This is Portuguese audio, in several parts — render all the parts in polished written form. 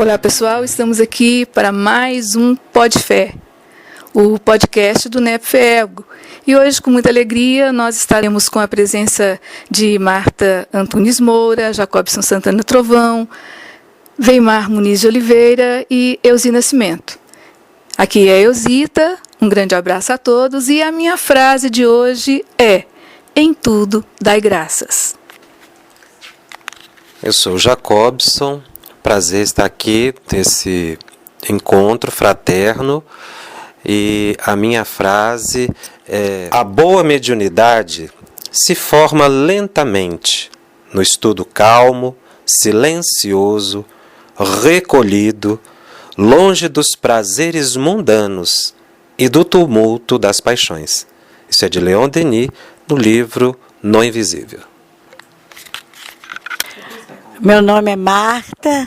Olá pessoal, estamos aqui para mais um Pod Fé, o podcast do NEPFEEGO. E hoje, com muita alegria, nós estaremos com a presença de Marta Antunes Moura, Jacobson Santana Trovão, Weimar Muniz de Oliveira e Elzi Nascimento. Aqui é Elzita, um grande abraço a todos e a minha frase de hoje é: em tudo dai graças. Eu sou Jacobson, prazer estar aqui nesse encontro fraterno e a minha frase é: a boa mediunidade se forma lentamente, no estudo calmo, silencioso, recolhido, longe dos prazeres mundanos e do tumulto das paixões. Isso é de Leon Denis, no livro No Invisível. Meu nome é Marta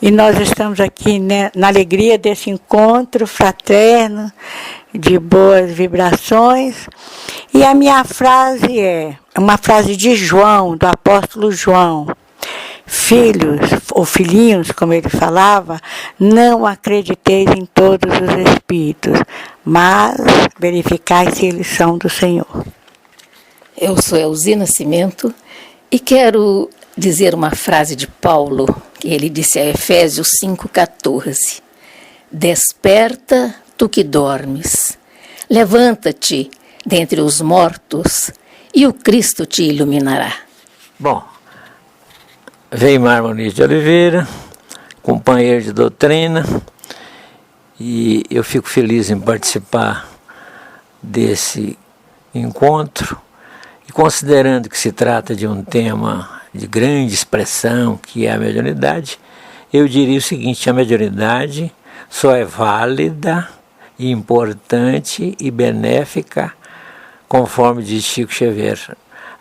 e nós estamos aqui, né, na alegria desse encontro fraterno, de boas vibrações. E a minha frase é uma frase de João, do apóstolo João. Filhos, ou filhinhos, como ele falava, não acrediteis em todos os espíritos, mas verificai se eles são do Senhor. Eu sou Elzi Nascimento e quero dizer uma frase de Paulo, que ele disse a Efésios 5,14. Desperta, tu que dormes, levanta-te dentre os mortos e o Cristo te iluminará. Bom, Weimar Muniz de Oliveira, companheiro de doutrina, e eu fico feliz em participar desse encontro, e considerando que se trata de um tema de grande expressão, que é a mediunidade, eu diria o seguinte: a mediunidade só é válida, importante e benéfica, conforme diz Chico Xavier,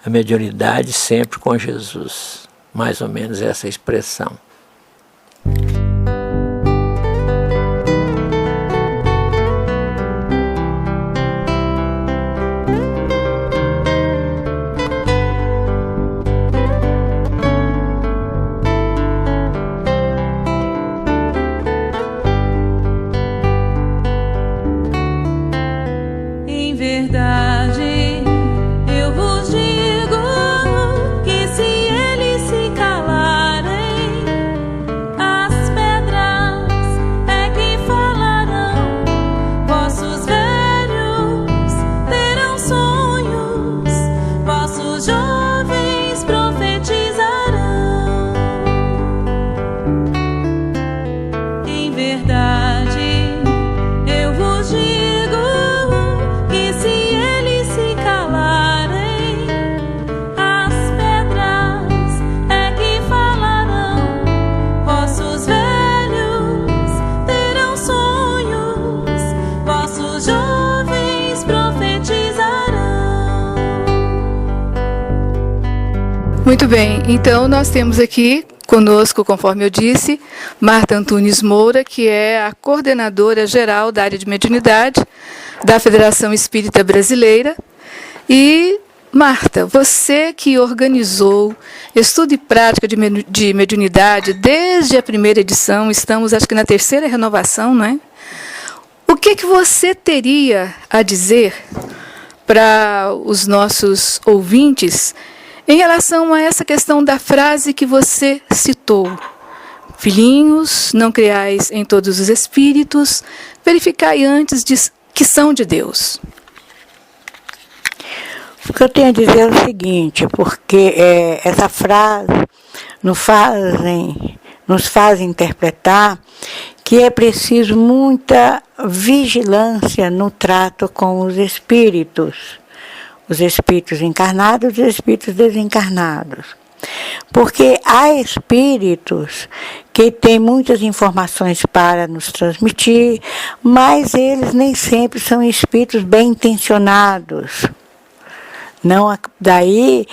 a mediunidade sempre com Jesus. Mais ou menos essa expressão. Em verdade, eu vos digo que se eles se calarem, as pedras é que falarão. Vossos velhos terão sonhos, vossos jovens profetizarão. Em verdade, eu vos digo que se eles se calarem, as pedras é que falarão. Vossos velhos terão sonhos, vossos jovens profetizarão. Muito bem, então nós temos aqui conosco, conforme eu disse, Marta Antunes Moura, que é a coordenadora geral da área de mediunidade da Federação Espírita Brasileira. E, Marta, você que organizou estudo e prática de mediunidade desde a primeira edição, estamos acho que na terceira renovação, não é? O que você teria a dizer para os nossos ouvintes em relação a essa questão da frase que você citou? Filhinhos, não creais em todos os espíritos, verificai antes que são de Deus. O que eu tenho a dizer é o seguinte, porque essa frase nos faz interpretar que é preciso muita vigilância no trato com os espíritos encarnados e os espíritos desencarnados. Porque há espíritos que têm muitas informações para nos transmitir, mas eles nem sempre são espíritos bem intencionados. Não, daí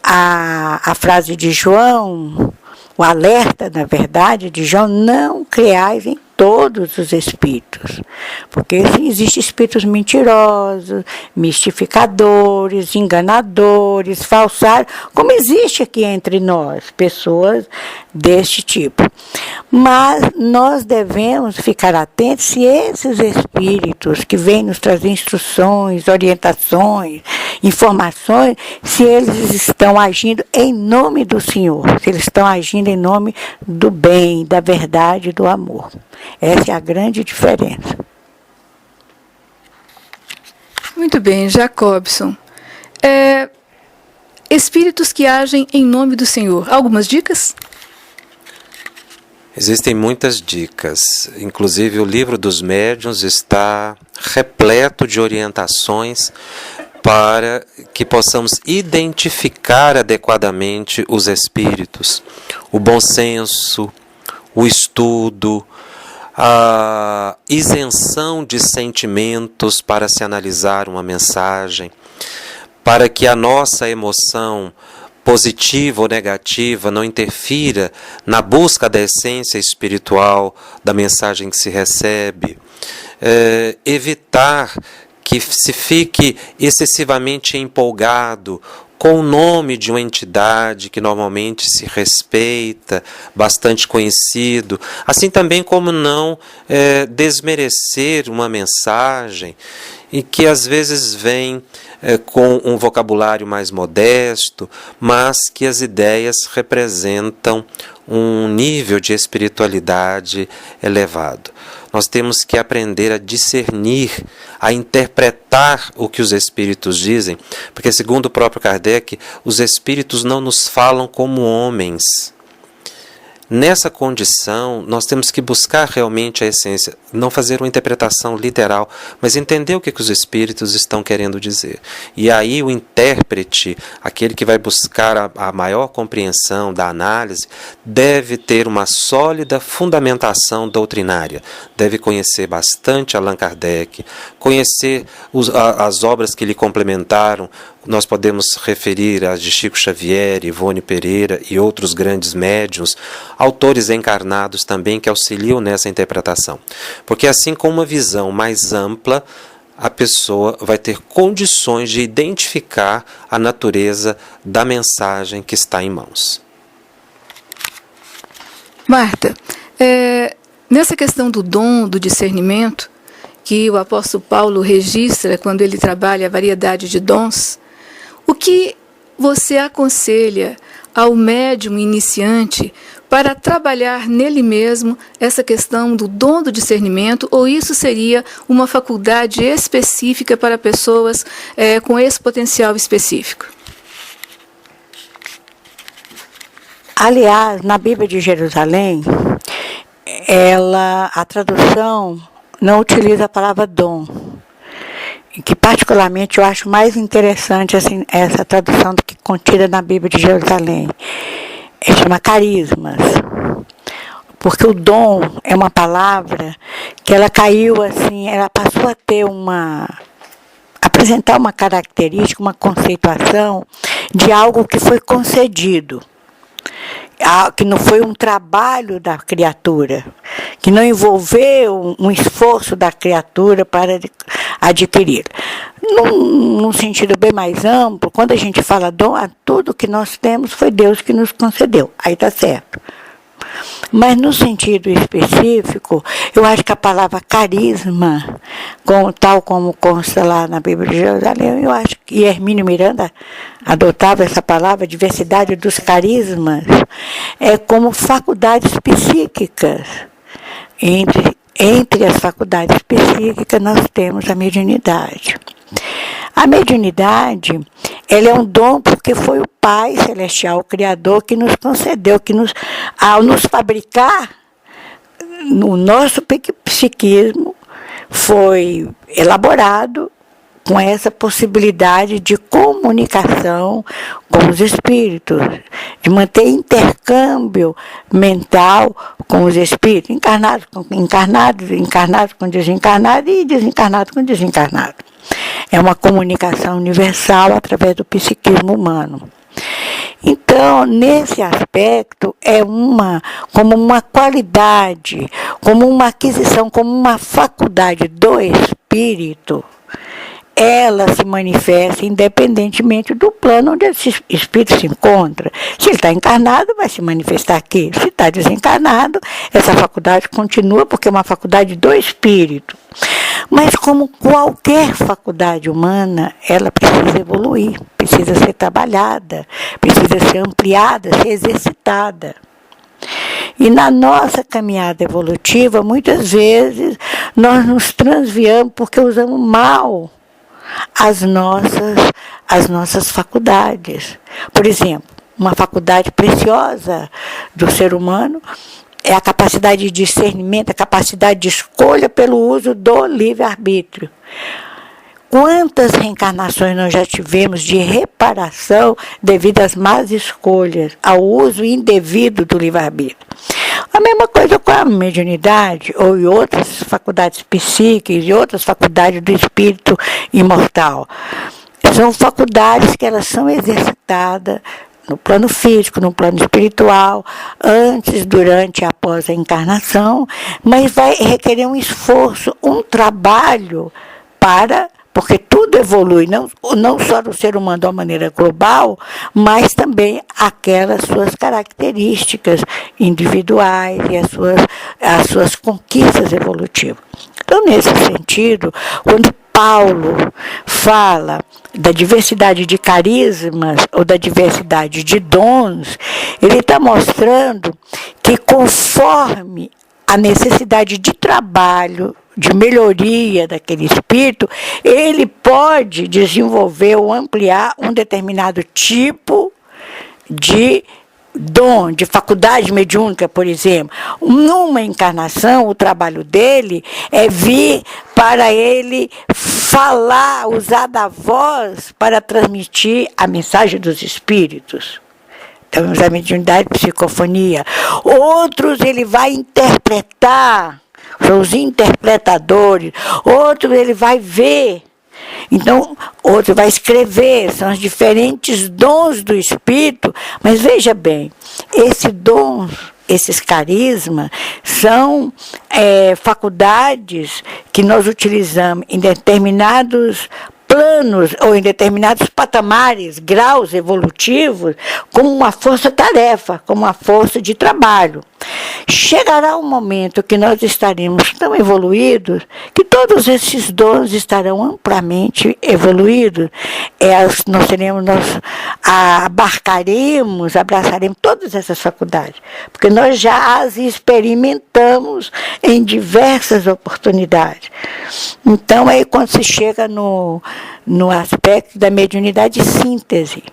a frase de João, o alerta, na verdade, de João: não creais em todos os espíritos. Porque existem espíritos mentirosos, mistificadores, enganadores, falsários, como existe aqui entre nós, pessoas deste tipo. Mas nós devemos ficar atentos se esses espíritos que vêm nos trazer instruções, orientações, informações, se eles estão agindo em nome do Senhor, se eles estão agindo em nome do bem, da verdade e do amor. Essa é a grande diferença. Muito bem, Jacobson. Espíritos que agem em nome do Senhor. Algumas dicas? Existem muitas dicas, inclusive o livro dos médiuns está repleto de orientações para que possamos identificar adequadamente os espíritos, o bom senso, o estudo, a isenção de sentimentos para se analisar uma mensagem, para que a nossa emoção positiva ou negativa não interfira na busca da essência espiritual da mensagem que se recebe, evitar que se fique excessivamente empolgado com o nome de uma entidade que normalmente se respeita, bastante conhecido, assim também como não desmerecer uma mensagem e que às vezes vem com um vocabulário mais modesto, mas que as ideias representam um nível de espiritualidade elevado. Nós temos que aprender a discernir, a interpretar o que os espíritos dizem, porque, segundo o próprio Kardec, os espíritos não nos falam como homens. Nessa condição, nós temos que buscar realmente a essência, não fazer uma interpretação literal, mas entender o que os espíritos estão querendo dizer. E aí o intérprete, aquele que vai buscar a maior compreensão da análise, deve ter uma sólida fundamentação doutrinária, deve conhecer bastante Allan Kardec, conhecer as obras que lhe complementaram. Nós podemos referir as de Chico Xavier, Ivone Pereira e outros grandes médiuns, autores encarnados também que auxiliam nessa interpretação. Porque assim, com uma visão mais ampla, a pessoa vai ter condições de identificar a natureza da mensagem que está em mãos. Marta, nessa questão do dom, do discernimento, que o apóstolo Paulo registra quando ele trabalha a variedade de dons, o que você aconselha ao médium iniciante para trabalhar nele mesmo essa questão do dom do discernimento, ou isso seria uma faculdade específica para pessoas com esse potencial específico? Aliás, na Bíblia de Jerusalém, a tradução não utiliza a palavra dom, que particularmente eu acho mais interessante assim, essa tradução do que contida na Bíblia de Jerusalém. Chama carismas, porque o dom é uma palavra que ela caiu assim, ela passou a ter apresentar uma característica, uma conceituação de algo que foi concedido, que não foi um trabalho da criatura, que não envolveu um esforço da criatura para adquirir. Num sentido bem mais amplo, quando a gente fala dom, tudo que nós temos foi Deus que nos concedeu. Aí está certo. Mas no sentido específico, eu acho que a palavra carisma, tal como consta lá na Bíblia de Jerusalém, eu acho que Hermínio Miranda adotava essa palavra, diversidade dos carismas, como faculdades psíquicas. Entre as faculdades psíquicas, nós temos a mediunidade. A mediunidade, ela é um dom porque foi o Pai Celestial, o Criador, que nos concedeu, ao nos fabricar, no nosso psiquismo, foi elaborado com essa possibilidade de comunicação com os espíritos, de manter intercâmbio mental com os espíritos, encarnados com encarnados, encarnados com desencarnados e desencarnados com desencarnados. É uma comunicação universal através do psiquismo humano. Então, nesse aspecto, como uma qualidade, como uma aquisição, como uma faculdade do espírito, ela se manifesta independentemente do plano onde esse espírito se encontra. Se ele está encarnado, vai se manifestar aqui. Se está desencarnado, essa faculdade continua, porque é uma faculdade do espírito. Mas como qualquer faculdade humana, ela precisa evoluir, precisa ser trabalhada, precisa ser ampliada, ser exercitada. E na nossa caminhada evolutiva, muitas vezes, nós nos transviamos porque usamos mal as nossas faculdades. Por exemplo, uma faculdade preciosa do ser humano é a capacidade de discernimento, a capacidade de escolha pelo uso do livre-arbítrio. Quantas reencarnações nós já tivemos de reparação devido às más escolhas, ao uso indevido do livre-arbítrio? A mesma coisa com a mediunidade, ou em outras faculdades psíquicas e outras faculdades do espírito imortal. São faculdades que elas são exercitadas no plano físico, no plano espiritual, antes, durante e após a encarnação, mas vai requerer um esforço, um trabalho porque tudo evolui, não só no ser humano de uma maneira global, mas também aquelas suas características individuais e as suas conquistas evolutivas. Então, nesse sentido, quando Paulo fala da diversidade de carismas ou da diversidade de dons, ele está mostrando que conforme a necessidade de trabalho, de melhoria daquele espírito, ele pode desenvolver ou ampliar um determinado tipo de dom, de faculdade mediúnica, por exemplo. Numa encarnação, o trabalho dele é vir para ele falar, usar da voz para transmitir a mensagem dos espíritos. Então, a mediunidade, psicofonia. Outros ele vai interpretar, são os interpretadores. Outros ele vai ver. Então, outro vai escrever, são os diferentes dons do espírito, mas veja bem, esses dons, esses carismas, são faculdades que nós utilizamos em determinados planos ou em determinados patamares, graus evolutivos, como uma força-tarefa, como uma força de trabalho. Chegará um momento que nós estaremos tão evoluídos que todos esses dons estarão amplamente evoluídos. Nós abraçaremos todas essas faculdades, porque nós já as experimentamos em diversas oportunidades. Então, aí quando se chega no aspecto da mediunidade de síntese,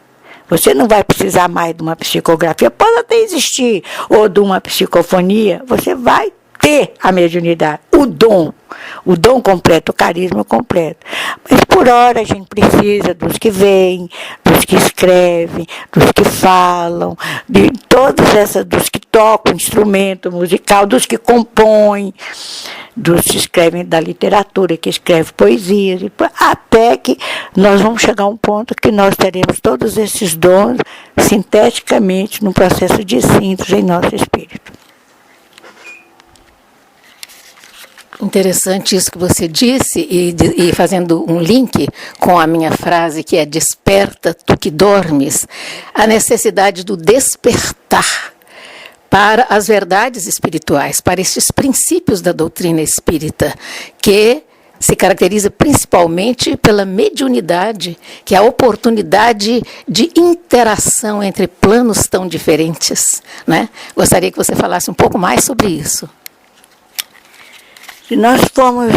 você não vai precisar mais de uma psicografia, pode até existir, ou de uma psicofonia, você vai ter a mediunidade, o dom completo, o carisma completo. Mas por hora a gente precisa dos que veem, dos que escrevem, dos que falam, de todas essas, dos que tocam instrumento musical, dos que compõem, dos que escrevem da literatura, que escrevem poesias, até que nós vamos chegar a um ponto que nós teremos todos esses dons sinteticamente no processo de síntese em nosso espírito. Interessante isso que você disse, e fazendo um link com a minha frase, que é desperta, tu que dormes, a necessidade do despertar para as verdades espirituais, para estes princípios da doutrina espírita, que se caracteriza principalmente pela mediunidade, que é a oportunidade de interação entre planos tão diferentes, né? Gostaria que você falasse um pouco mais sobre isso. Se nós formos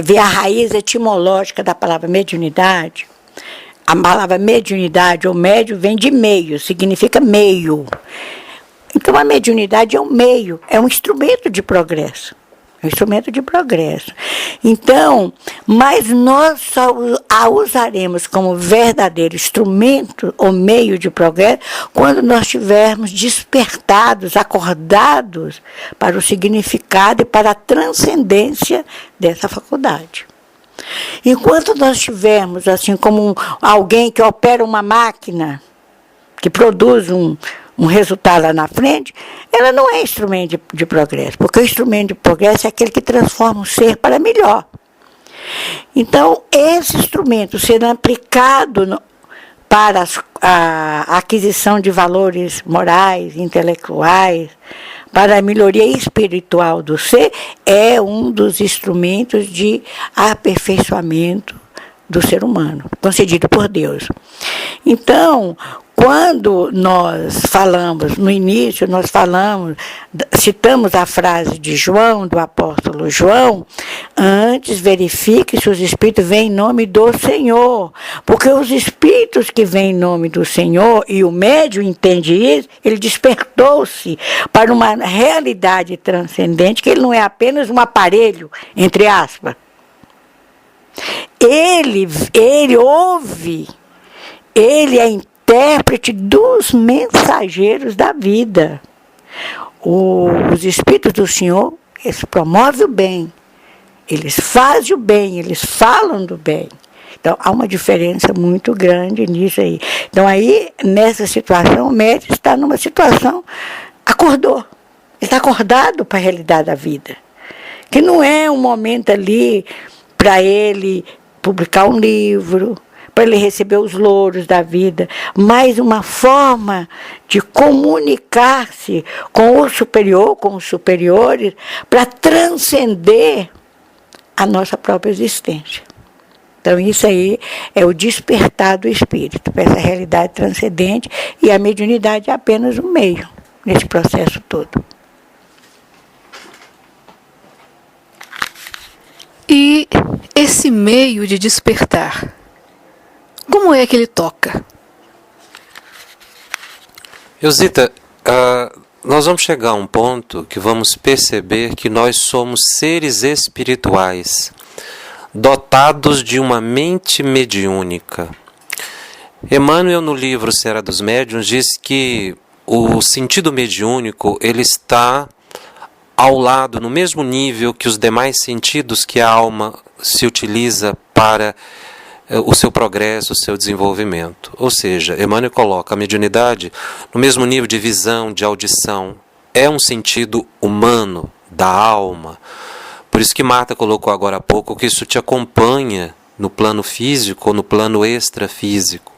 ver a raiz etimológica da palavra mediunidade, a palavra mediunidade ou médio vem de meio, significa meio. Então, a mediunidade é um meio, é um instrumento de progresso. É um instrumento de progresso. Então, mas nós só a usaremos como verdadeiro instrumento ou meio de progresso quando nós estivermos despertados, acordados para o significado e para a transcendência dessa faculdade. Enquanto nós estivermos assim como alguém que opera uma máquina, que produz um resultado lá na frente, ela não é instrumento de progresso, porque o instrumento de progresso é aquele que transforma o ser para melhor. Então, esse instrumento sendo aplicado para a aquisição de valores morais, intelectuais, para a melhoria espiritual do ser, é um dos instrumentos de aperfeiçoamento do ser humano, concedido por Deus. Então, quando nós falamos, no início, citamos a frase de João, do apóstolo João, antes verifique se os espíritos vêm em nome do Senhor, porque os espíritos que vêm em nome do Senhor, e o médium entende isso, ele despertou-se para uma realidade transcendente, que ele não é apenas um aparelho, entre aspas. Ele ouve, ele é intérprete dos mensageiros da vida. Os espíritos do Senhor, eles promovem o bem, eles fazem o bem, eles falam do bem. Então, há uma diferença muito grande nisso aí. Então, aí, nessa situação, o médium está numa situação, acordou. Ele está acordado para a realidade da vida. Que não é um momento ali para ele publicar um livro, para ele receber os louros da vida, mas uma forma de comunicar-se com o superior, com os superiores, para transcender a nossa própria existência. Então, isso aí é o despertar do espírito, para essa realidade transcendente, e a mediunidade é apenas um meio nesse processo todo. E esse meio de despertar, como é que ele toca? Eusita, nós vamos chegar a um ponto que vamos perceber que nós somos seres espirituais, dotados de uma mente mediúnica. Emmanuel, no livro Serra dos Médiuns, diz que o sentido mediúnico ele está ao lado, no mesmo nível que os demais sentidos que a alma se utiliza para o seu progresso, o seu desenvolvimento. Ou seja, Emmanuel coloca a mediunidade no mesmo nível de visão, de audição. É um sentido humano, da alma. Por isso que Marta colocou agora há pouco que isso te acompanha no plano físico ou no plano extrafísico.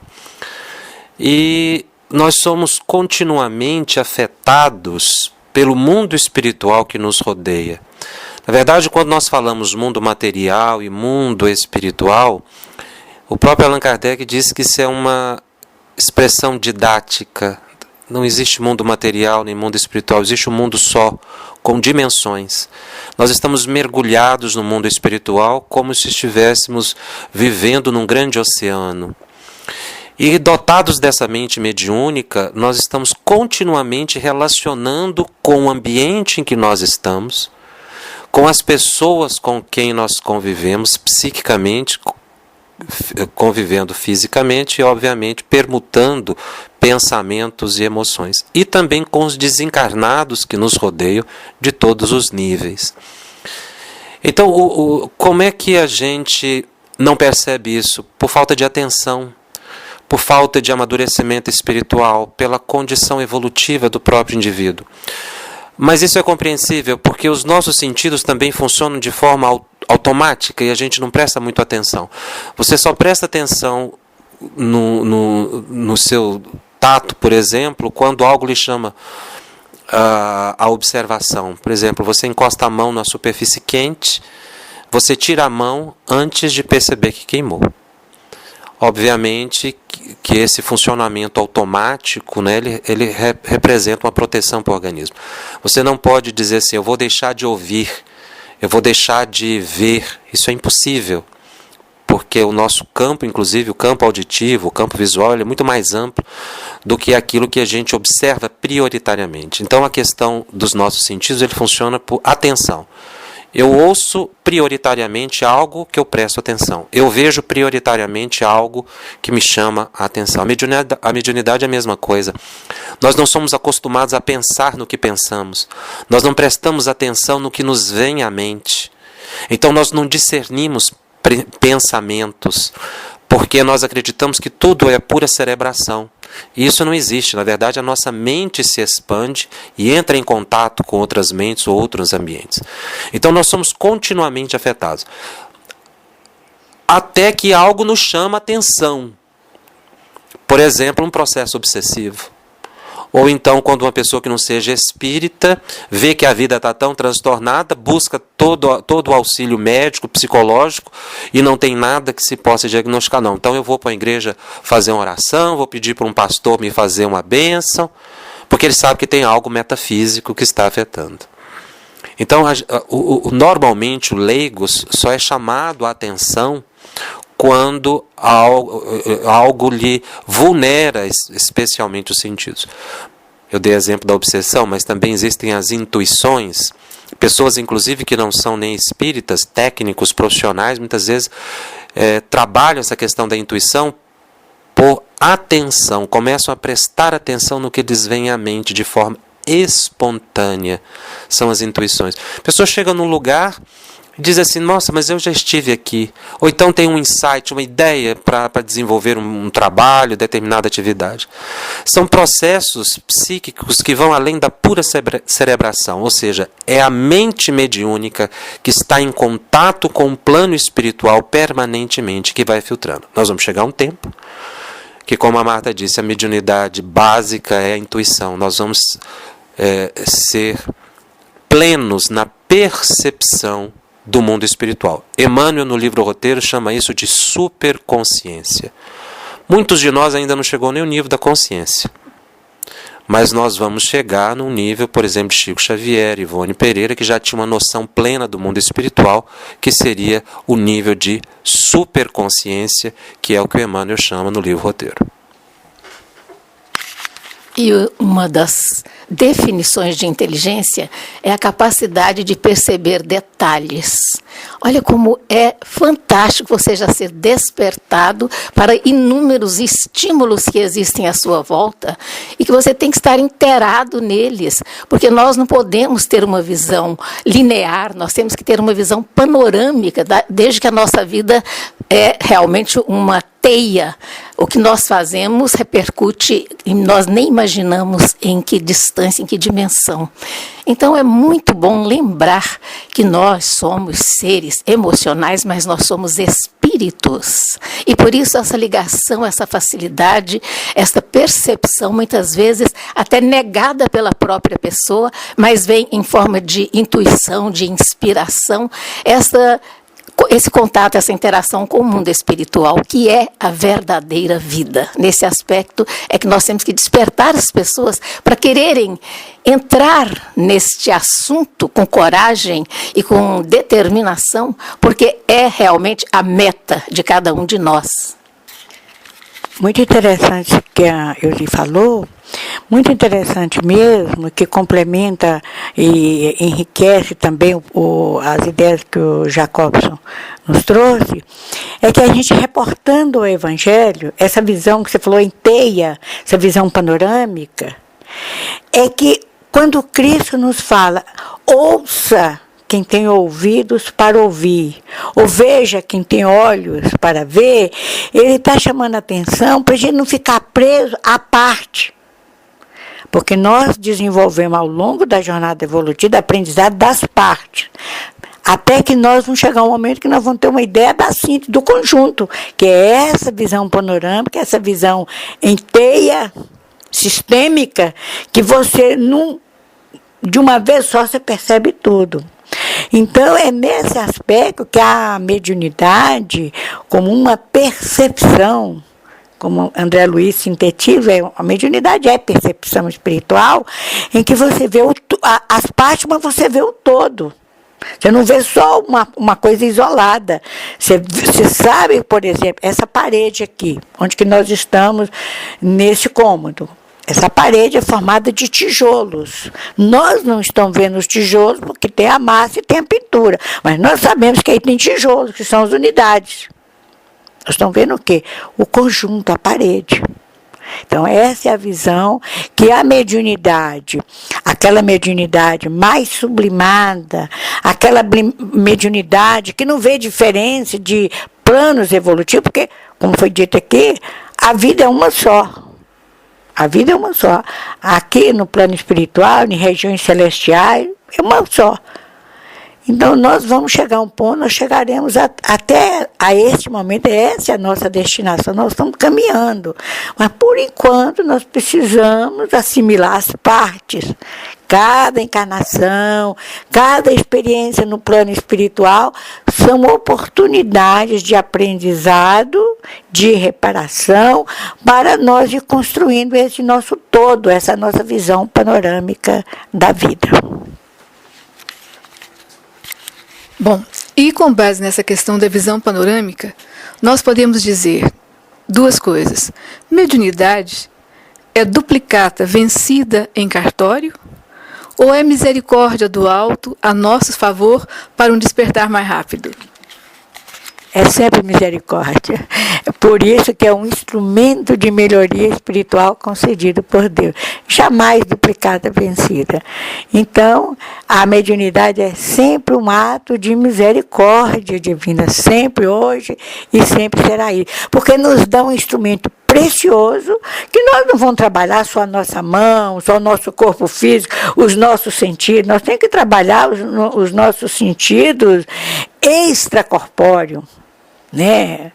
E nós somos continuamente afetados pelo mundo espiritual que nos rodeia. Na verdade, quando nós falamos mundo material e mundo espiritual, o próprio Allan Kardec diz que isso é uma expressão didática. Não existe mundo material nem mundo espiritual, existe um mundo só, com dimensões. Nós estamos mergulhados no mundo espiritual como se estivéssemos vivendo num grande oceano. E dotados dessa mente mediúnica, nós estamos continuamente relacionando com o ambiente em que nós estamos, com as pessoas com quem nós convivemos psiquicamente, convivendo fisicamente e, obviamente, permutando pensamentos e emoções. E também com os desencarnados que nos rodeiam de todos os níveis. Então, como é que a gente não percebe isso? Por falta de atenção, por falta de amadurecimento espiritual, pela condição evolutiva do próprio indivíduo. Mas isso é compreensível porque os nossos sentidos também funcionam de forma automática e a gente não presta muito atenção. Você só presta atenção no seu tato, por exemplo, quando algo lhe chama a observação. Por exemplo, você encosta a mão na superfície quente, você tira a mão antes de perceber que queimou. Obviamente que esse funcionamento automático, né, ele representa uma proteção para o organismo. Você não pode dizer assim, eu vou deixar de ouvir, eu vou deixar de ver. Isso é impossível, porque o nosso campo, inclusive o campo auditivo, o campo visual, ele é muito mais amplo do que aquilo que a gente observa prioritariamente. Então a questão dos nossos sentidos, ele funciona por atenção. Eu ouço prioritariamente algo que eu presto atenção. Eu vejo prioritariamente algo que me chama a atenção. A mediunidade é a mesma coisa. Nós não somos acostumados a pensar no que pensamos. Nós não prestamos atenção no que nos vem à mente. Então nós não discernimos pensamentos, porque nós acreditamos que tudo é pura cerebração. Isso não existe. Na verdade, a nossa mente se expande e entra em contato com outras mentes ou outros ambientes. Então, nós somos continuamente afetados. Até que algo nos chama a atenção. Por exemplo, um processo obsessivo. Ou então, quando uma pessoa que não seja espírita vê que a vida está tão transtornada, busca todo o auxílio médico, psicológico, e não tem nada que se possa diagnosticar, não. Então eu vou para a igreja fazer uma oração, vou pedir para um pastor me fazer uma bênção, porque ele sabe que tem algo metafísico que está afetando. Então, normalmente, o leigo só é chamado a atenção quando algo lhe vulnera especialmente os sentidos. Eu dei exemplo da obsessão, mas também existem as intuições. Pessoas, inclusive, que não são nem espíritas, técnicos, profissionais, muitas vezes trabalham essa questão da intuição por atenção, começam a prestar atenção no que lhes vem à mente de forma espontânea. São as intuições. A pessoa chega num lugar diz assim, nossa, mas eu já estive aqui. Ou então tem um insight, uma ideia para desenvolver um trabalho, determinada atividade. São processos psíquicos que vão além da pura cerebração, ou seja, é a mente mediúnica que está em contato com o plano espiritual permanentemente que vai filtrando. Nós vamos chegar a um tempo que, como a Marta disse, a mediunidade básica é a intuição. Nós vamos ser plenos na percepção do mundo espiritual. Emmanuel, no livro Roteiro, chama isso de superconsciência. Muitos de nós ainda não chegou nem ao nível da consciência. Mas nós vamos chegar num nível, por exemplo, de Chico Xavier, Ivone Pereira, que já tinha uma noção plena do mundo espiritual, que seria o nível de superconsciência, que é o que o Emmanuel chama no livro Roteiro. E uma das definições de inteligência é a capacidade de perceber detalhes. Olha como é fantástico você já ser despertado para inúmeros estímulos que existem à sua volta e que você tem que estar inteirado neles, porque nós não podemos ter uma visão linear, nós temos que ter uma visão panorâmica, desde que a nossa vida é realmente uma teia. O que nós fazemos repercute e nós nem imaginamos em que distância, em que dimensão. Então é muito bom lembrar que nós somos seres emocionais, mas nós somos espíritos. E por isso essa ligação, essa facilidade, essa percepção, muitas vezes até negada pela própria pessoa, mas vem em forma de intuição, de inspiração, esse contato, essa interação com o mundo espiritual, que é a verdadeira vida. Nesse aspecto é que nós temos que despertar as pessoas para quererem entrar neste assunto com coragem e com determinação, porque é realmente a meta de cada um de nós. Muito interessante o que a Eusi falou, muito interessante mesmo, que complementa e enriquece também as ideias que o Jacobson nos trouxe, é que a gente reportando o Evangelho, essa visão que você falou em teia, essa visão panorâmica, é que quando Cristo nos fala, ouça quem tem ouvidos para ouvir, ou veja quem tem olhos para ver, ele está chamando a atenção para a gente não ficar preso à parte. Porque nós desenvolvemos ao longo da jornada evolutiva aprendizado das partes. Até que nós vamos chegar um momento que nós vamos ter uma ideia da síntese, do conjunto, que é essa visão panorâmica, essa visão em teia sistêmica, que você não, de uma vez só você percebe tudo. Então, é nesse aspecto que a mediunidade, como uma percepção, como André Luiz sintetiza, a mediunidade é percepção espiritual, em que você vê as partes, mas você vê o todo. Você não vê só uma coisa isolada. Você sabe, por exemplo, essa parede aqui, onde que nós estamos nesse cômodo. Essa parede é formada de tijolos. Nós não estamos vendo os tijolos porque tem a massa e tem a pintura. Mas nós sabemos que aí tem tijolos, que são as unidades. Nós estamos vendo o quê? O conjunto, a parede. Então, essa é a visão que a mediunidade, aquela mediunidade mais sublimada, aquela mediunidade que não vê diferença de planos evolutivos, porque, como foi dito aqui, a vida é uma só. A vida é uma só. Aqui no plano espiritual, em regiões celestiais, é uma só. Então, nós vamos chegar a um ponto, nós chegaremos até a este momento, essa é a nossa destinação, nós estamos caminhando. Mas, por enquanto, nós precisamos assimilar as partes. Cada encarnação, cada experiência no plano espiritual são oportunidades de aprendizado, de reparação, para nós ir construindo esse nosso todo, essa nossa visão panorâmica da vida. Bom, e com base nessa questão da visão panorâmica, nós podemos dizer duas coisas. Mediunidade é duplicata vencida em cartório ou é misericórdia do alto a nosso favor para um despertar mais rápido? É sempre misericórdia. É por isso que é um instrumento de melhoria espiritual concedido por Deus. Jamais duplicada vencida. Então, a mediunidade é sempre um ato de misericórdia divina. Sempre hoje e sempre será aí. Porque nos dá um instrumento precioso que nós não vamos trabalhar só a nossa mão, só o nosso corpo físico, os nossos sentidos. Nós temos que trabalhar os nossos sentidos extracorpóreos. Né?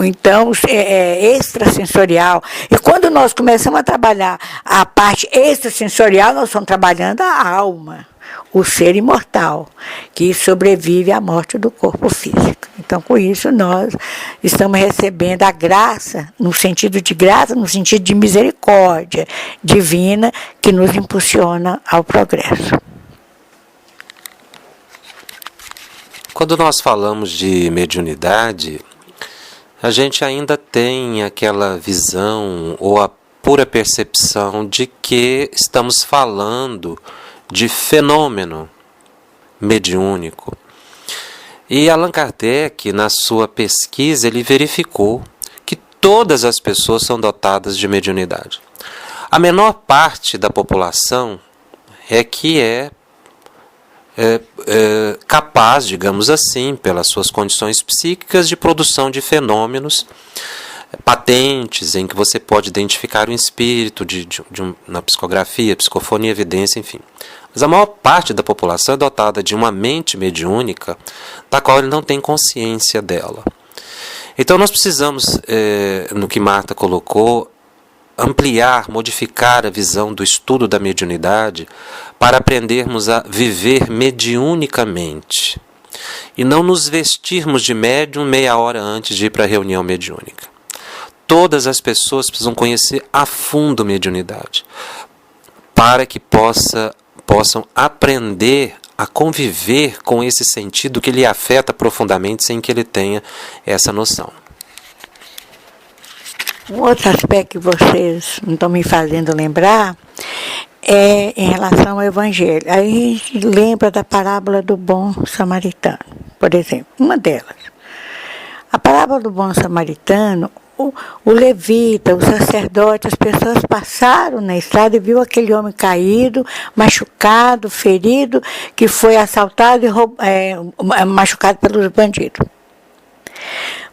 Então é extrasensorial, e quando nós começamos a trabalhar a parte extrasensorial, nós estamos trabalhando a alma, o ser imortal que sobrevive à morte do corpo físico. Então, com isso, nós estamos recebendo a graça, no sentido de graça, no sentido de misericórdia divina, que nos impulsiona ao progresso. Quando nós falamos de mediunidade, a gente ainda tem aquela visão ou a pura percepção de que estamos falando de fenômeno mediúnico. E Allan Kardec, na sua pesquisa, ele verificou que todas as pessoas são dotadas de mediunidade. A menor parte da população é que é capaz, digamos assim, pelas suas condições psíquicas, de produção de fenômenos patentes, em que você pode identificar o espírito na psicografia, psicofonia, evidência, enfim. Mas a maior parte da população é dotada de uma mente mediúnica, da qual ele não tem consciência dela. Então nós precisamos, no que Marta colocou, ampliar, modificar a visão do estudo da mediunidade para aprendermos a viver mediunicamente e não nos vestirmos de médium meia hora antes de ir para a reunião mediúnica. Todas as pessoas precisam conhecer a fundo mediunidade para que possam aprender a conviver com esse sentido que lhe afeta profundamente sem que ele tenha essa noção. Um outro aspecto que vocês não estão me fazendo lembrar é em relação ao Evangelho. Aí a gente lembra da parábola do bom samaritano, por exemplo, uma delas. A parábola do bom samaritano, o levita, o sacerdote, as pessoas passaram na estrada e viu aquele homem caído, machucado, ferido, que foi assaltado e machucado pelos bandidos.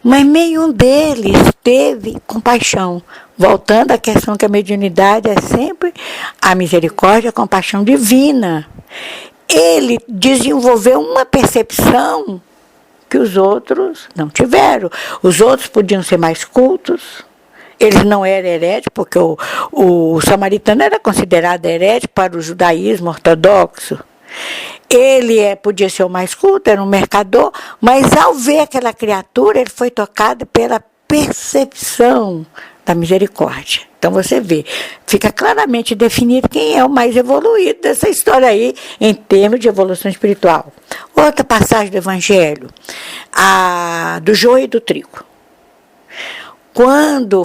Mas nenhum deles teve compaixão. Voltando à questão que a mediunidade é sempre a misericórdia, a compaixão divina. Ele desenvolveu uma percepção que os outros não tiveram. Os outros podiam ser mais cultos. Eles não eram heréticos, porque o samaritano era considerado herético para o judaísmo ortodoxo. Ele podia ser o mais culto, era um mercador, mas ao ver aquela criatura, ele foi tocado pela percepção da misericórdia. Então você vê, fica claramente definido quem é o mais evoluído dessa história aí, em termos de evolução espiritual. Outra passagem do Evangelho, a do joio e do trigo. Quando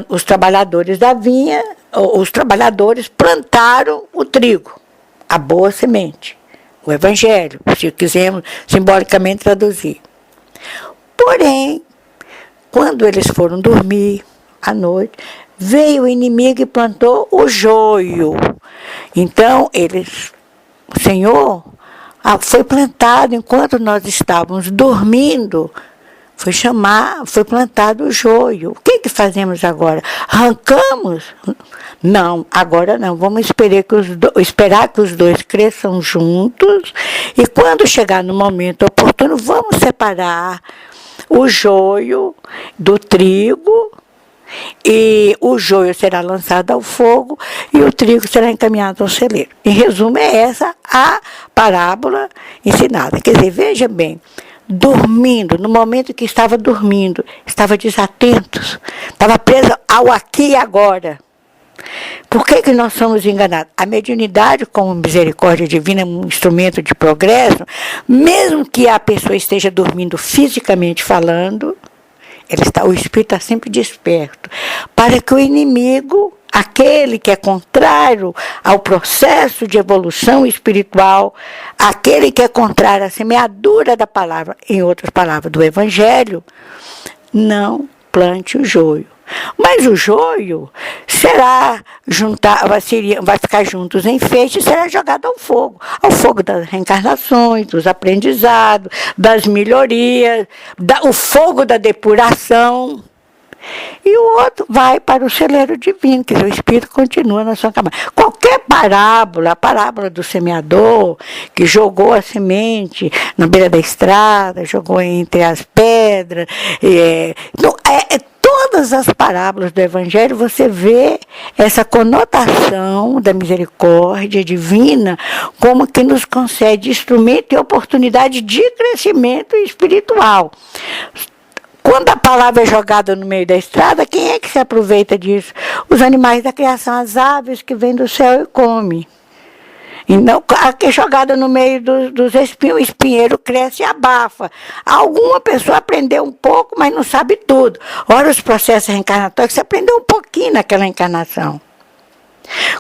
os trabalhadores da vinha, os trabalhadores plantaram o trigo, a boa semente. O Evangelho, se quisermos simbolicamente traduzir. Porém, quando eles foram dormir à noite, veio o inimigo e plantou o joio. Então, o Senhor, foi plantado enquanto nós estávamos dormindo, foi plantado o joio. O que fazemos agora? Arrancamos? Não, agora não. Vamos esperar que os dois cresçam juntos e quando chegar no momento oportuno, vamos separar o joio do trigo e o joio será lançado ao fogo e o trigo será encaminhado ao celeiro. Em resumo, é essa a parábola ensinada. Quer dizer, veja bem, dormindo, no momento que estava dormindo, estava desatentos, estava preso ao aqui e agora. Por que nós somos enganados? A mediunidade, como misericórdia divina, é um instrumento de progresso, mesmo que a pessoa esteja dormindo fisicamente falando, o espírito está sempre desperto, para que o inimigo, aquele que é contrário ao processo de evolução espiritual, aquele que é contrário à semeadura da palavra, em outras palavras, do Evangelho, não plante o joio. Mas o joio vai ficar juntos em feixe e será jogado ao fogo das reencarnações, dos aprendizados, das melhorias, o fogo da depuração. E o outro vai para o celeiro divino, quer dizer, o espírito continua na sua camada. Qualquer parábola, a parábola do semeador, que jogou a semente na beira da estrada, jogou entre as pedras, todas as parábolas do Evangelho, você vê essa conotação da misericórdia divina como que nos concede instrumento e oportunidade de crescimento espiritual. Quando a palavra é jogada no meio da estrada, quem é que se aproveita disso? Os animais da criação, as aves que vêm do céu e comem. Então, aqui jogada no meio dos espinhos, o espinheiro cresce e abafa. Alguma pessoa aprendeu um pouco, mas não sabe tudo. Ora, os processos reencarnatórios, você aprendeu um pouquinho naquela encarnação.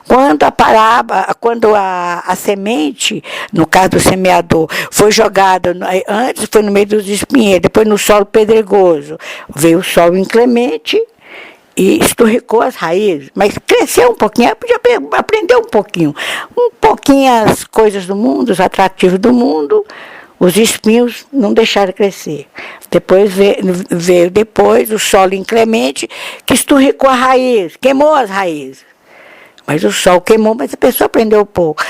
Quando a semente, no caso do semeador, foi jogada, antes foi no meio dos espinheiros, depois no solo pedregoso, veio o solo inclemente, e esturricou as raízes, mas cresceu um pouquinho, podia aprender um pouquinho as coisas do mundo, os atrativos do mundo, os espinhos não deixaram crescer. Depois veio o solo inclemente, que esturricou a raiz, queimou as raízes. Mas o sol queimou, mas a pessoa aprendeu pouco.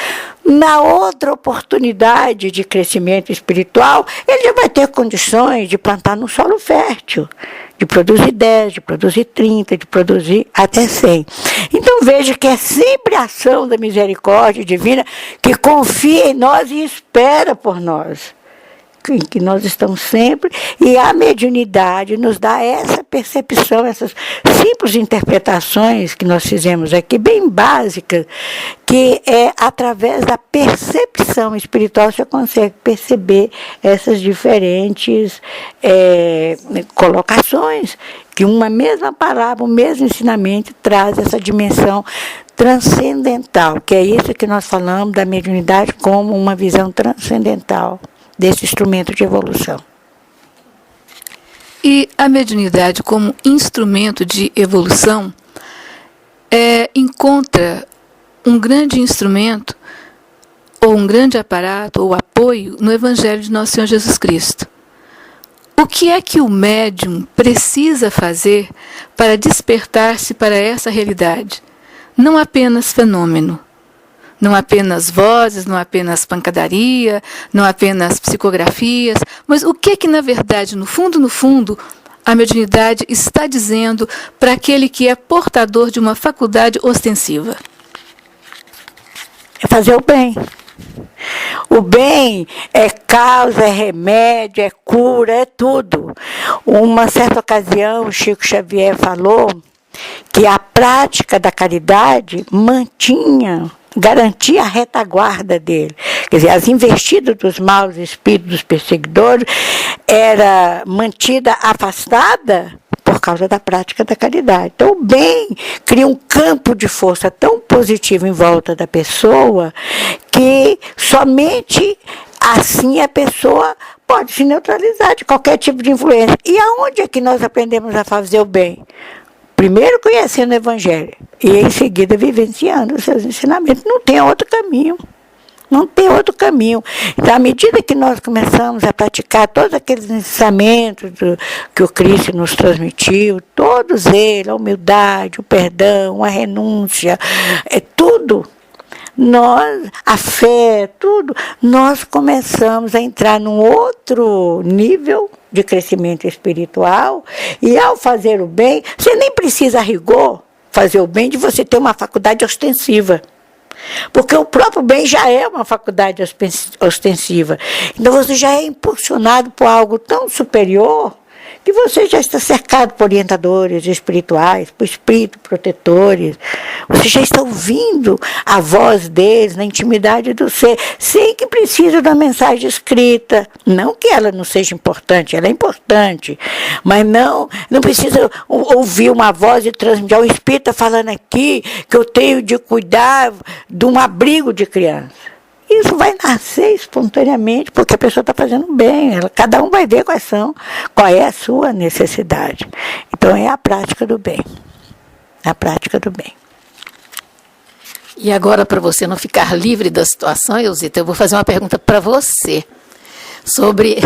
Na outra oportunidade de crescimento espiritual, ele já vai ter condições de plantar num solo fértil, de produzir 10, de produzir 30, de produzir até 100. Então veja que é sempre a ação da misericórdia divina que confia em nós e espera por nós. Em que nós estamos sempre, e a mediunidade nos dá essa percepção, essas simples interpretações que nós fizemos aqui, bem básicas, que é através da percepção espiritual você consegue perceber essas diferentes colocações, que uma mesma palavra, o mesmo ensinamento traz essa dimensão transcendental, que é isso que nós falamos da mediunidade como uma visão transcendental desse instrumento de evolução. E a mediunidade como instrumento de evolução encontra um grande instrumento, ou um grande aparato, ou apoio no Evangelho de Nosso Senhor Jesus Cristo. O que é que o médium precisa fazer para despertar-se para essa realidade? Não apenas fenômeno, não apenas vozes, não apenas pancadaria, não apenas psicografias, mas o que na verdade, no fundo, a mediunidade está dizendo para aquele que é portador de uma faculdade ostensiva? É fazer o bem. O bem é causa, é remédio, é cura, é tudo. Uma certa ocasião, o Chico Xavier falou que a prática da caridade garantia a retaguarda dele. Quer dizer, as investidas dos maus espíritos, dos perseguidores, era mantida afastada por causa da prática da caridade. Então, o bem cria um campo de força tão positivo em volta da pessoa que somente assim a pessoa pode se neutralizar de qualquer tipo de influência. E aonde é que nós aprendemos a fazer o bem? Primeiro conhecendo o Evangelho e em seguida vivenciando os seus ensinamentos. Não tem outro caminho. Não tem outro caminho. Então, à medida que nós começamos a praticar todos aqueles ensinamentos que o Cristo nos transmitiu, todos eles, a humildade, o perdão, a renúncia, tudo, a fé, tudo, nós começamos a entrar num outro nível de crescimento espiritual, e ao fazer o bem, você nem precisa, a rigor, fazer o bem de você ter uma faculdade ostensiva. Porque o próprio bem já é uma faculdade ostensiva. Então você já é impulsionado por algo tão superior que você já está cercado por orientadores espirituais, por espíritos protetores. Você já está ouvindo a voz deles na intimidade do ser, sem que precise da mensagem escrita. Não que ela não seja importante, ela é importante, mas não precisa ouvir uma voz e transmitir. O espírito está falando aqui que eu tenho de cuidar de um abrigo de criança. Isso vai nascer espontaneamente, porque a pessoa está fazendo bem. Cada um vai ver qual é a sua necessidade. Então, é a prática do bem. A prática do bem. E agora, para você não ficar livre da situação, Elzita, eu vou fazer uma pergunta para você sobre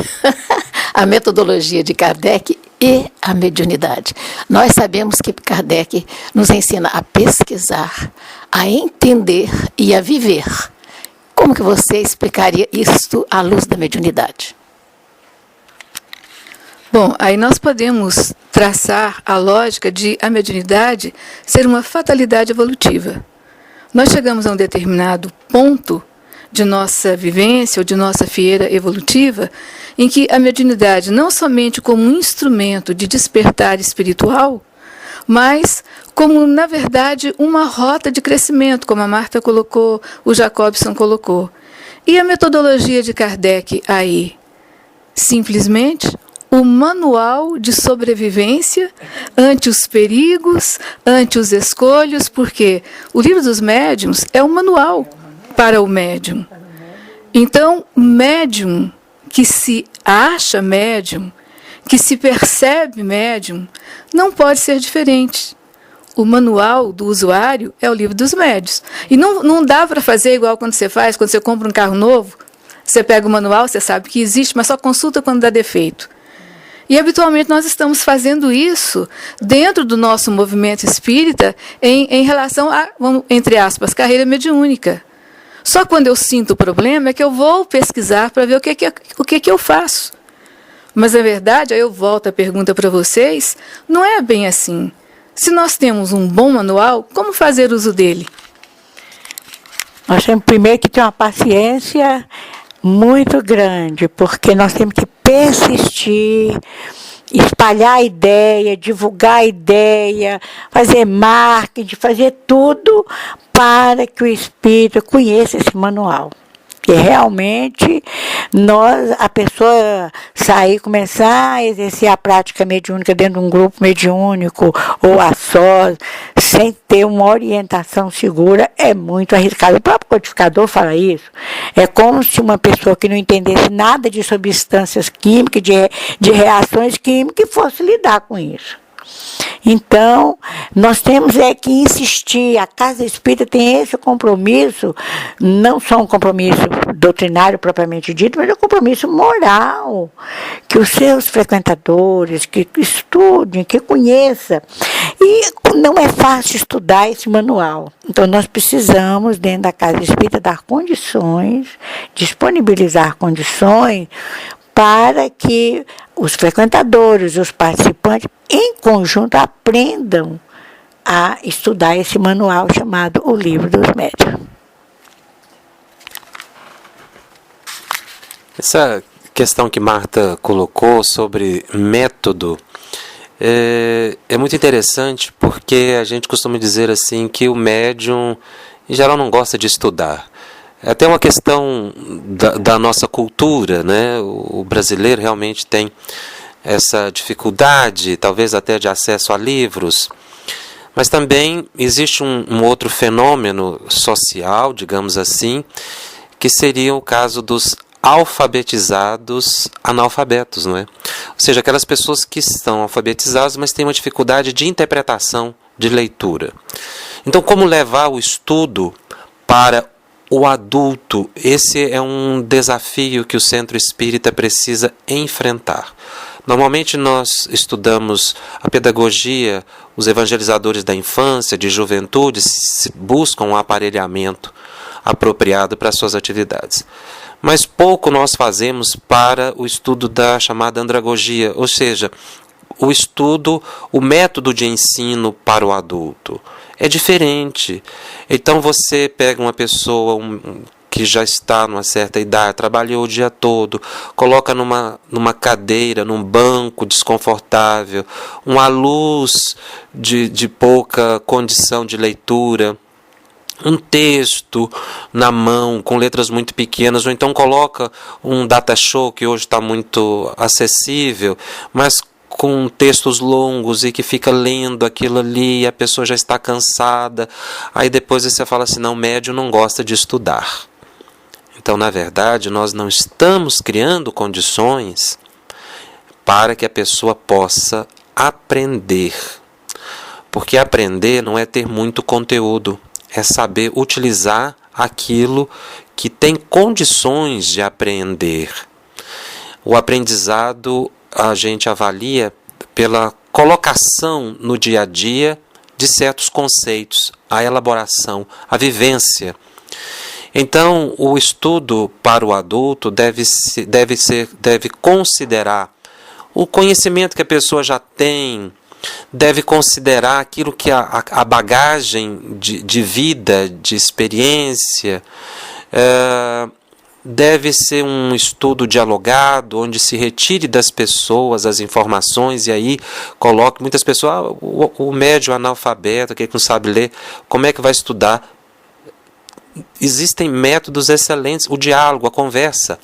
a metodologia de Kardec e a mediunidade. Nós sabemos que Kardec nos ensina a pesquisar, a entender e a viver. Como que você explicaria isto à luz da mediunidade? Bom, aí nós podemos traçar a lógica de a mediunidade ser uma fatalidade evolutiva. Nós chegamos a um determinado ponto de nossa vivência ou de nossa fieira evolutiva em que a mediunidade, não somente como um instrumento de despertar espiritual, mas como, na verdade, uma rota de crescimento, como a Marta colocou, o Jacobson colocou. E a metodologia de Kardec aí? Simplesmente o manual de sobrevivência ante os perigos, ante os escolhos, porque o Livro dos Médiuns é um manual para o médium. Então, médium que se acha médium, que se percebe médium, não pode ser diferente. O manual do usuário é o Livro dos Médiuns. E não dá para fazer igual quando você compra um carro novo, você pega o manual, você sabe que existe, mas só consulta quando dá defeito. E, habitualmente, nós estamos fazendo isso dentro do nosso movimento espírita em relação a, entre aspas, carreira mediúnica. Só quando eu sinto o problema é que eu vou pesquisar para ver o que eu faço. Mas, na verdade, aí eu volto a pergunta para vocês, não é bem assim. Se nós temos um bom manual, como fazer uso dele? Nós temos primeiro que ter uma paciência muito grande, porque nós temos que persistir, espalhar a ideia, divulgar a ideia, fazer marketing, fazer tudo para que o espírito conheça esse manual. Que realmente a pessoa sair, começar a exercer a prática mediúnica dentro de um grupo mediúnico ou a sós, sem ter uma orientação segura, é muito arriscado. O próprio codificador fala isso. É como se uma pessoa que não entendesse nada de substâncias químicas, de reações químicas, fosse lidar com isso. Então, nós temos que insistir, a Casa Espírita tem esse compromisso, não só um compromisso doutrinário propriamente dito, mas é um compromisso moral, que os seus frequentadores, que estudem, que conheçam. E não é fácil estudar esse manual. Então, nós precisamos, dentro da Casa Espírita, dar condições, disponibilizar condições para que os frequentadores, os participantes, em conjunto, aprendam a estudar esse manual chamado O Livro dos Médiuns. Essa questão que Marta colocou sobre método é muito interessante, porque a gente costuma dizer assim que o médium, em geral, não gosta de estudar. É até uma questão da nossa cultura, né? O brasileiro realmente tem essa dificuldade, talvez até de acesso a livros. Mas também existe um outro fenômeno social, digamos assim, que seria o caso dos alfabetizados analfabetos, não é? Ou seja, aquelas pessoas que estão alfabetizadas, mas têm uma dificuldade de interpretação, de leitura. Então, como levar o estudo para o adulto, esse é um desafio que o Centro Espírita precisa enfrentar. Normalmente nós estudamos a pedagogia, os evangelizadores da infância, de juventude, buscam um aparelhamento apropriado para suas atividades. Mas pouco nós fazemos para o estudo da chamada andragogia, ou seja, o estudo, o método de ensino para o adulto. É diferente. Então você pega uma pessoa que já está numa certa idade, trabalhou o dia todo, coloca numa cadeira, num banco desconfortável, uma luz de pouca condição de leitura, um texto na mão com letras muito pequenas, ou então coloca um data show que hoje está muito acessível, mas com textos longos e que fica lendo aquilo ali e a pessoa já está cansada. Aí depois você fala assim, não, o médium não gosta de estudar. Então, na verdade, nós não estamos criando condições para que a pessoa possa aprender. Porque aprender não é ter muito conteúdo, é saber utilizar aquilo que tem condições de aprender. O aprendizado a gente avalia pela colocação no dia a dia de certos conceitos, a elaboração, a vivência. Então, o estudo para o adulto deve considerar o conhecimento que a pessoa já tem, deve considerar aquilo que a bagagem de vida, de experiência, deve ser um estudo dialogado, onde se retire das pessoas as informações e aí coloque muitas pessoas, o médium analfabeto, aquele que não sabe ler, como é que vai estudar? Existem métodos excelentes, o diálogo, a conversa.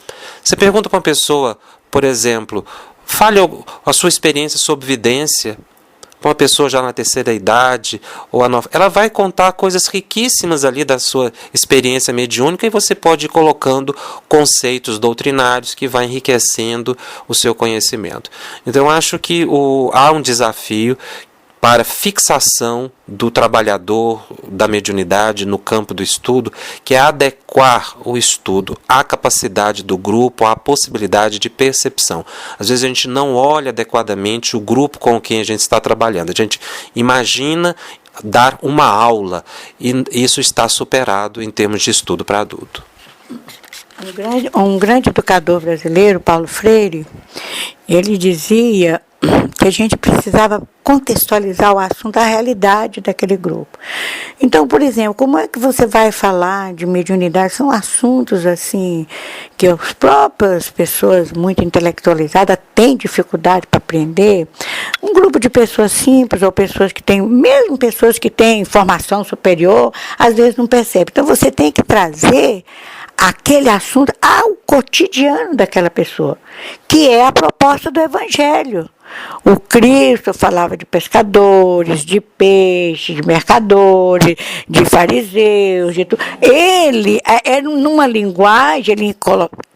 Você pergunta para uma pessoa, por exemplo, fale a sua experiência sobre vidência, para uma pessoa já na terceira idade, ela vai contar coisas riquíssimas ali da sua experiência mediúnica e você pode ir colocando conceitos doutrinários que vai enriquecendo o seu conhecimento. Então, eu acho que há um desafio para fixação do trabalhador da mediunidade no campo do estudo, que é adequar o estudo à capacidade do grupo, à possibilidade de percepção. Às vezes a gente não olha adequadamente o grupo com quem a gente está trabalhando. A gente imagina dar uma aula e isso está superado em termos de estudo para adulto. Um grande educador brasileiro, Paulo Freire, ele dizia que a gente precisava contextualizar o assunto à realidade daquele grupo. Então, por exemplo, como é que você vai falar de mediunidade? São assuntos assim que as próprias pessoas muito intelectualizadas têm dificuldade para aprender. Um grupo de pessoas simples ou pessoas que têm, mesmo pessoas que têm formação superior, às vezes não percebe. Então, você tem que trazer aquele assunto ao cotidiano daquela pessoa, que é a proposta do Evangelho. O Cristo falava de pescadores, de peixes, de mercadores, de fariseus, de tudo. Ele era numa linguagem, ele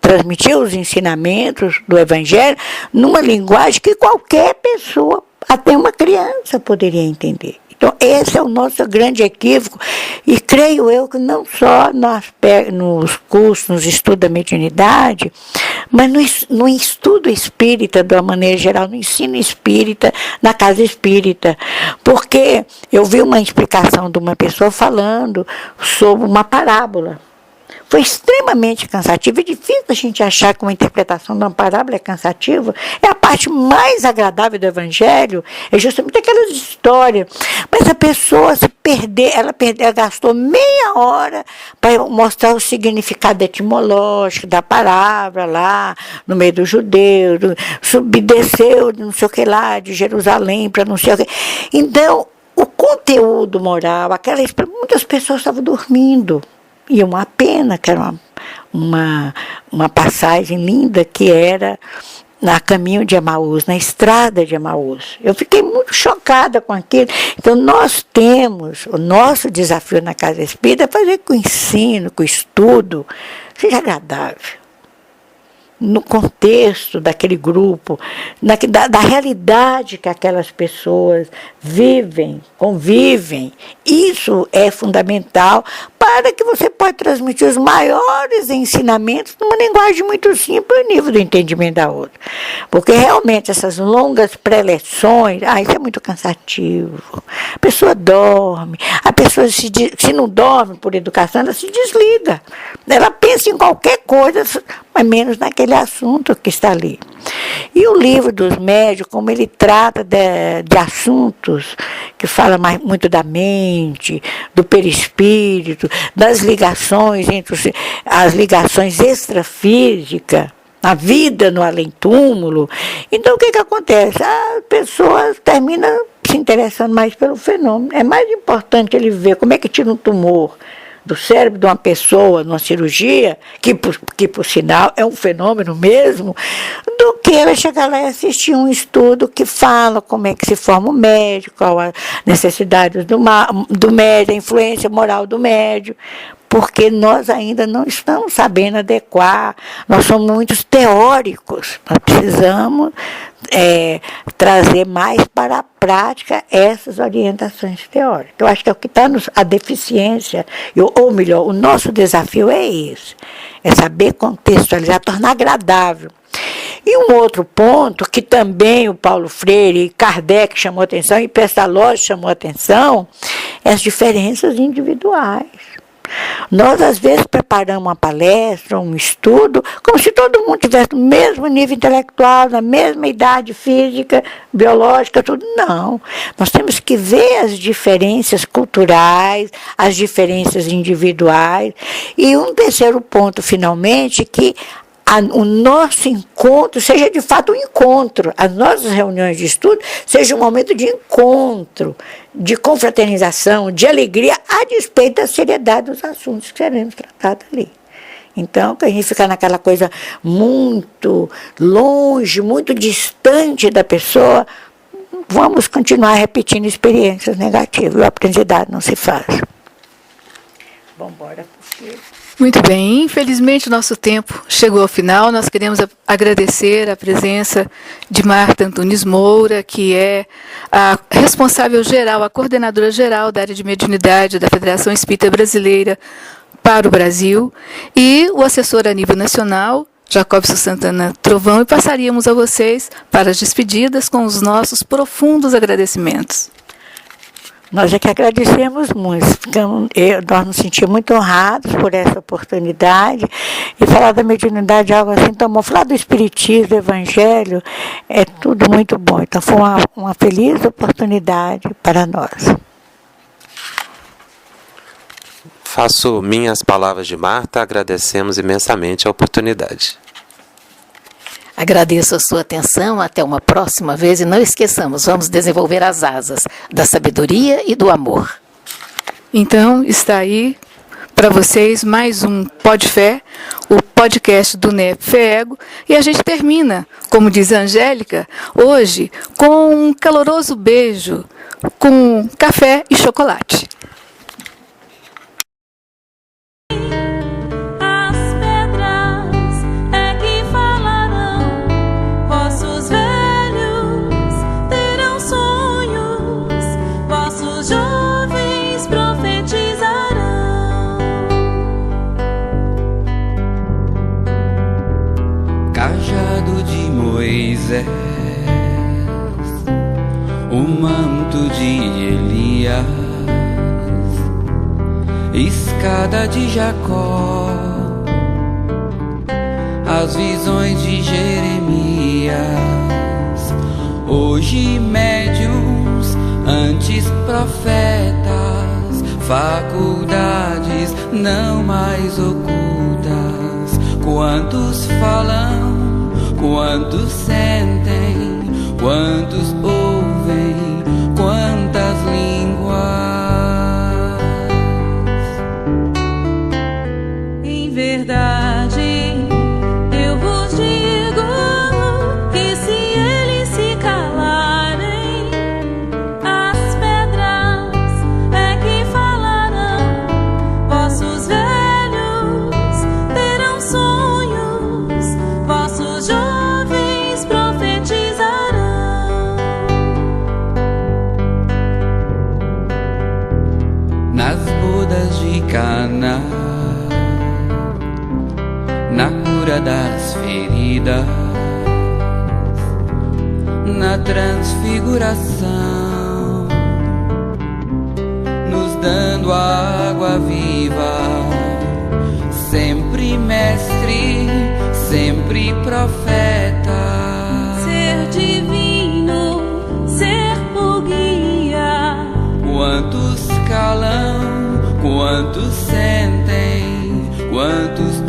transmitia os ensinamentos do Evangelho numa linguagem que qualquer pessoa, até uma criança, poderia entender. Então, esse é o nosso grande equívoco, e creio eu que não só nos cursos, nos estudos da mediunidade, mas no estudo espírita, de uma maneira geral, no ensino espírita, na casa espírita. Porque eu vi uma explicação de uma pessoa falando sobre uma parábola. Foi extremamente cansativo. É difícil a gente achar que uma interpretação de uma parábola é cansativa. É a parte mais agradável do Evangelho, é justamente aquelas histórias. Mas a pessoa se perder, ela gastou meia hora para mostrar o significado etimológico da palavra lá, no meio dos judeus, desceu, não sei o que lá, de Jerusalém para não sei o que. Então, o conteúdo moral, muitas pessoas estavam dormindo. E uma pena, que era uma passagem linda, que era na caminho de Emaús, na estrada de Emaús. Eu fiquei muito chocada com aquilo. Então, nós temos, o nosso desafio na Casa Espírita é fazer que o ensino, que o estudo, seja agradável. no contexto daquele grupo, da realidade que aquelas pessoas vivem, convivem. Isso é fundamental para que você possa transmitir os maiores ensinamentos numa linguagem muito simples, no nível do entendimento da outra. Porque realmente essas longas preleções, isso é muito cansativo. A pessoa dorme, a pessoa se não dorme por educação, ela se desliga. Ela pensa em qualquer coisa, mas menos naquele assunto que está ali. E o livro dos médiuns, como ele trata de assuntos que fala muito da mente, do perispírito, das ligações as ligações extrafísicas, a vida no além-túmulo. Então, o que acontece? A pessoa termina se interessando mais pelo fenômeno. É mais importante ele ver como é que tira um tumor do cérebro de uma pessoa numa cirurgia, que por sinal é um fenômeno mesmo, do que ela chegar lá e assistir um estudo que fala como é que se forma o médico, qual a necessidade do médio, a influência moral do médio, porque nós ainda não estamos sabendo adequar, nós somos muitos teóricos, nós precisamos trazer mais para a prática essas orientações teóricas. Eu acho que é o que está a deficiência, ou melhor, o nosso desafio é esse, é saber contextualizar, tornar agradável. E um outro ponto que também o Paulo Freire e Kardec chamou atenção, e Pestalozzi chamou atenção, é as diferenças individuais. Nós, às vezes, preparamos uma palestra, um estudo, como se todo mundo tivesse no mesmo nível intelectual, na mesma idade física, biológica, tudo. Não. Nós temos que ver as diferenças culturais, as diferenças individuais. E um terceiro ponto, finalmente, que o nosso encontro seja de fato um encontro, as nossas reuniões de estudo sejam um momento de encontro, de confraternização, de alegria, a despeito da seriedade dos assuntos que seremos tratados ali. Então, que a gente ficar naquela coisa muito longe, muito distante da pessoa, vamos continuar repetindo experiências negativas. O aprendizado não se faz. Vamos embora, porque... Muito bem, infelizmente o nosso tempo chegou ao final. Nós queremos agradecer a presença de Marta Antunes Moura, que é a responsável geral, a coordenadora geral da área de mediunidade da Federação Espírita Brasileira para o Brasil, e o assessor a nível nacional, Jacobson Santana Trovão, e passaríamos a vocês para as despedidas com os nossos profundos agradecimentos. Nós é que agradecemos muito, nós nos sentimos muito honrados por essa oportunidade, e falar da mediunidade é algo assim tão bom. Falar do Espiritismo, do Evangelho, é tudo muito bom. Então foi uma feliz oportunidade para nós. Faço minhas palavras de Marta, agradecemos imensamente a oportunidade. Agradeço a sua atenção, até uma próxima vez, e não esqueçamos, vamos desenvolver as asas da sabedoria e do amor. Então, está aí para vocês mais um Pod Fé, o podcast do NEP FEEGO, e a gente termina, como diz a Angélica, hoje com um caloroso beijo com café e chocolate. Cajado de Moisés, o manto de Elias, escada de Jacó, as visões de Jeremias, hoje médiuns, antes profetas, faculdades não mais ocultas. Quantos falam, quantos sentem, quantos ouvem, quantas línguas. Em verdade, eu vos digo que se eles se calarem, as pedras é que falarão. Vossos velhos terão sonhos, vossos na cura das feridas, na transfiguração, nos dando a água viva, sempre mestre, sempre profeta. Ser divino, ser por guia. Quantos calam, quantos sentem, quantos